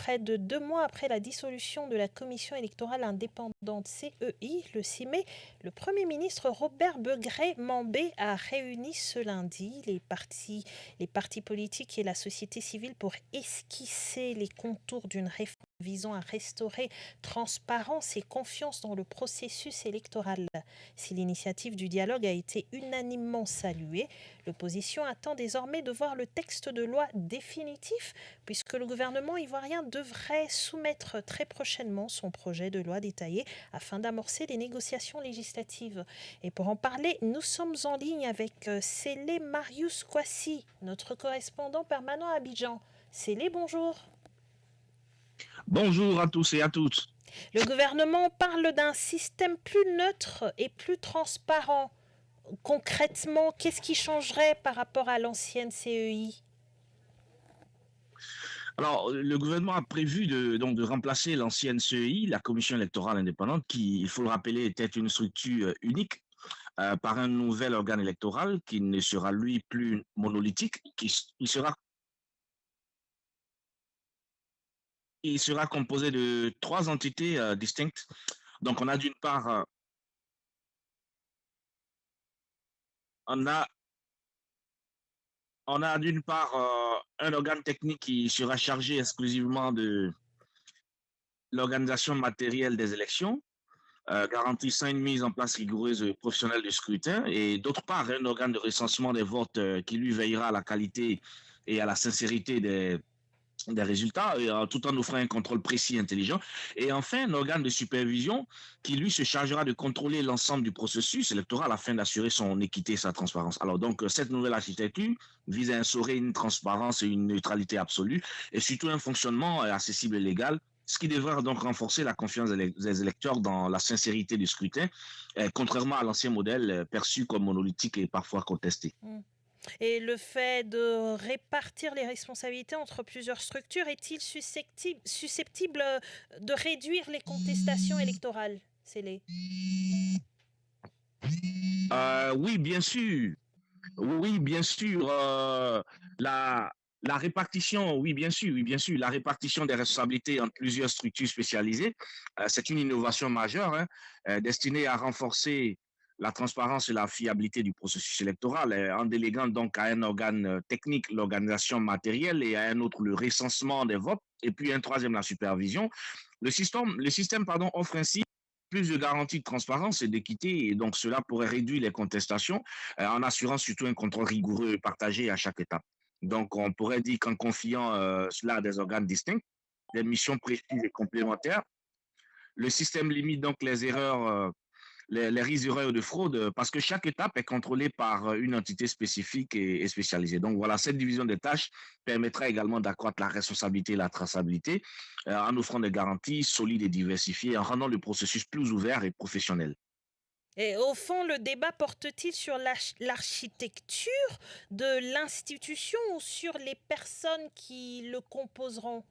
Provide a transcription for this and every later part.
près de 2 mois après la dissolution de la Commission électorale indépendante CEI, le 6 mai, le Premier ministre Robert Begré-Mambé a réuni ce lundi les partis politiques et la société civile pour esquisser les contours d'une réforme visant à restaurer transparence et confiance dans le processus électoral. Si l'initiative du dialogue a été unanimement saluée, l'opposition attend désormais de voir le texte de loi définitif, puisque le gouvernement ivoirien devrait soumettre très prochainement son projet de loi détaillé afin d'amorcer les négociations législatives. Et pour en parler, nous sommes en ligne avec Célé Marius Kouassi, notre correspondant permanent à Abidjan. Célé, bonjour. Bonjour à tous et à toutes. Le gouvernement parle d'un système plus neutre et plus transparent. Concrètement, qu'est-ce qui changerait par rapport à l'ancienne CEI ? Alors, le gouvernement a prévu de remplacer l'ancienne CEI, la Commission électorale indépendante, qui, il faut le rappeler, était une structure unique, par un nouvel organe électoral qui ne sera, lui, plus monolithique, il sera composé de 3 entités distinctes. Donc, on a d'une part, un organe technique qui sera chargé exclusivement de l'organisation matérielle des élections, garantissant une mise en place rigoureuse et professionnelle du scrutin, et d'autre part, un organe de recensement des votes qui lui veillera à la qualité et à la sincérité des résultats, tout en offrant un contrôle précis et intelligent. Et enfin, un organe de supervision qui, lui, se chargera de contrôler l'ensemble du processus électoral afin d'assurer son équité et sa transparence. Alors donc, cette nouvelle architecture vise à instaurer une transparence et une neutralité absolue, et surtout un fonctionnement accessible et légal, ce qui devrait donc renforcer la confiance des électeurs dans la sincérité du scrutin, contrairement à l'ancien modèle perçu comme monolithique et parfois contesté. Et le fait de répartir les responsabilités entre plusieurs structures est-il susceptible de réduire les contestations électorales, Célé ? Oui, bien sûr. Oui, bien sûr. La répartition, oui, bien sûr, la répartition des responsabilités entre plusieurs structures spécialisées, c'est une innovation majeure, destinée à renforcer la transparence et la fiabilité du processus électoral, en déléguant donc à un organe technique l'organisation matérielle et à un autre le recensement des votes, et puis un troisième la supervision. Le système, offre ainsi plus de garanties de transparence et d'équité, et donc cela pourrait réduire les contestations en assurant surtout un contrôle rigoureux et partagé à chaque étape. Donc, on pourrait dire qu'en confiant cela à des organes distincts, des missions précises et complémentaires, le système limite donc les erreurs, les risques d'erreurs de fraude, parce que chaque étape est contrôlée par une entité spécifique et spécialisée. Donc voilà, cette division des tâches permettra également d'accroître la responsabilité et la traçabilité en offrant des garanties solides et diversifiées, en rendant le processus plus ouvert et professionnel. Et au fond, le débat porte-t-il sur l'architecture de l'institution ou sur les personnes qui la composeront,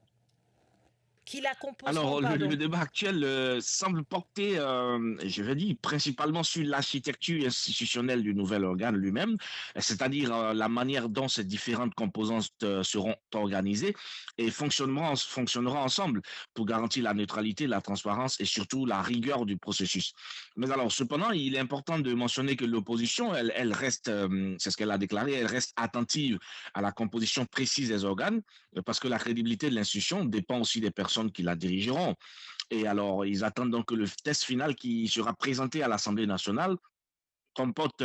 Alors, pardon. le débat actuel semble porter, je vais dire, principalement sur l'architecture institutionnelle du nouvel organe lui-même, c'est-à-dire la manière dont ces différentes composantes seront organisées et fonctionneront ensemble pour garantir la neutralité, la transparence et surtout la rigueur du processus. Mais alors, cependant, il est important de mentionner que l'opposition, elle reste, c'est ce qu'elle a déclaré, elle reste attentive à la composition précise des organes, parce que la crédibilité de l'institution dépend aussi des personnes qui la dirigeront. Et alors, ils attendent donc que le test final qui sera présenté à l'Assemblée nationale comporte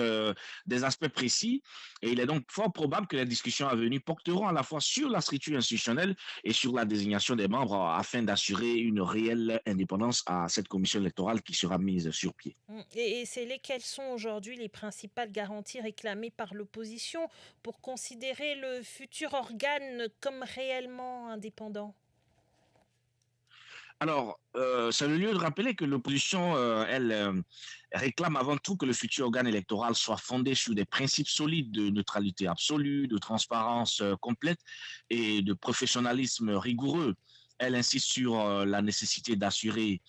des aspects précis, et il est donc fort probable que les discussions à venir porteront à la fois sur la structure institutionnelle et sur la désignation des membres afin d'assurer une réelle indépendance à cette commission électorale qui sera mise sur pied. Et quelles sont aujourd'hui les principales garanties réclamées par l'opposition pour considérer le futur organe comme réellement indépendant ? Alors, c'est le lieu de rappeler que l'opposition, elle, réclame avant tout que le futur organe électoral soit fondé sur des principes solides de neutralité absolue, de transparence complète et de professionnalisme rigoureux. Elle insiste sur la nécessité d'assurer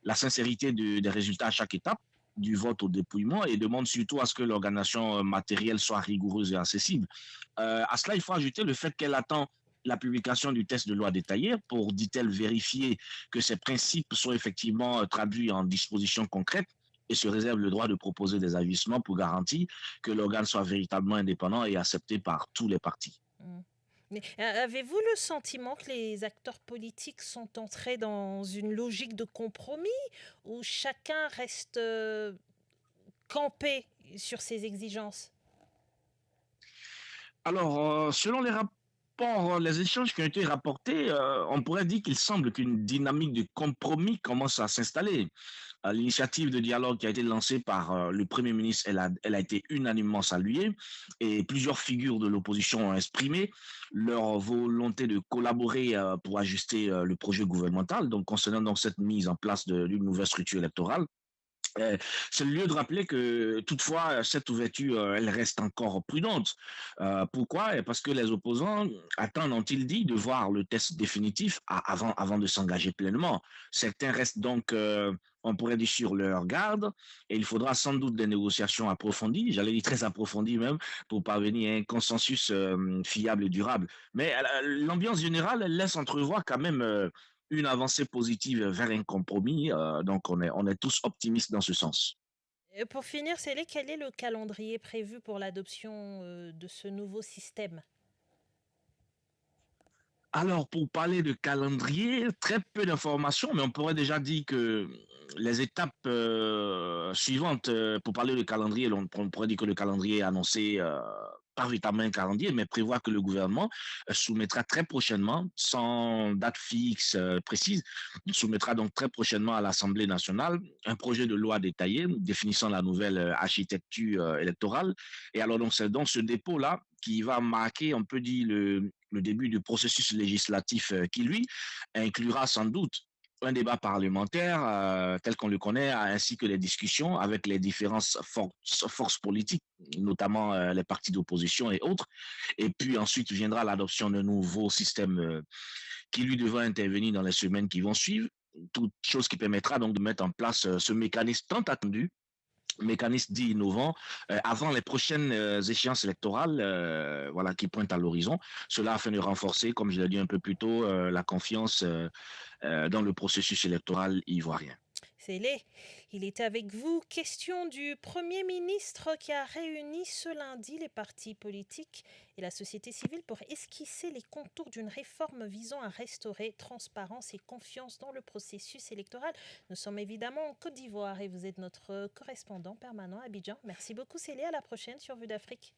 la sincérité des résultats à chaque étape, du vote au dépouillement, et demande surtout à ce que l'organisation matérielle soit rigoureuse et accessible. À cela, il faut ajouter le fait qu'elle attend la publication du test de loi détaillé pour, dit-elle, vérifier que ces principes sont effectivement traduits en dispositions concrètes et se réserve le droit de proposer des avissements pour garantir que l'organe soit véritablement indépendant et accepté par tous les partis. Mm. Mais avez-vous le sentiment que les acteurs politiques sont entrés dans une logique de compromis où chacun reste campé sur ses exigences? Alors, selon les rapports, les échanges qui ont été rapportés, on pourrait dire qu'il semble qu'une dynamique de compromis commence à s'installer. L'initiative de dialogue qui a été lancée par le Premier ministre, elle a été unanimement saluée et plusieurs figures de l'opposition ont exprimé leur volonté de collaborer pour ajuster le projet gouvernemental, donc concernant donc cette mise en place d'une nouvelle structure électorale. Euh, c'est le lieu de rappeler que toutefois, cette ouverture, elle reste encore prudente. Pourquoi? Parce que les opposants attendent, ont-ils dit, de voir le test définitif avant de s'engager pleinement. Certains restent donc, on pourrait dire, sur leur garde et il faudra sans doute des négociations approfondies, j'allais dire très approfondies même, pour parvenir à un consensus fiable et durable. Mais l'ambiance générale, elle laisse entrevoir quand même une avancée positive vers un compromis. Donc, on est tous optimistes dans ce sens. Pour finir, Célé, quel est le calendrier prévu pour l'adoption de ce nouveau système? Alors, pour parler de calendrier, très peu d'informations, mais on pourrait déjà dire que les étapes suivantes, pour parler de calendrier, on pourrait dire que le calendrier est annoncé, pas véritablement un calendrier, mais prévoit que le gouvernement soumettra très prochainement, sans date fixe précise, il soumettra donc très prochainement à l'Assemblée nationale un projet de loi détaillé définissant la nouvelle architecture électorale. Et alors, donc, c'est donc ce dépôt-là qui va marquer, on peut dire, le début du processus législatif qui, lui, inclura sans doute un débat parlementaire tel qu'on le connaît, ainsi que les discussions avec les différentes forces politiques, notamment les partis d'opposition et autres. Et puis ensuite viendra l'adoption d'un nouveau système qui lui devra intervenir dans les semaines qui vont suivre, toute chose qui permettra donc de mettre en place ce mécanisme tant attendu, mécanisme dit innovant, avant les prochaines échéances électorales, voilà, qui pointent à l'horizon. Cela afin de renforcer, comme je l'ai dit un peu plus tôt, la confiance dans le processus électoral ivoirien. Célé, il est avec vous. Question du Premier ministre qui a réuni ce lundi les partis politiques et la société civile pour esquisser les contours d'une réforme visant à restaurer transparence et confiance dans le processus électoral. Nous sommes évidemment en Côte d'Ivoire et vous êtes notre correspondant permanent à Abidjan. Merci beaucoup Célé, à la prochaine sur Vue d'Afrique.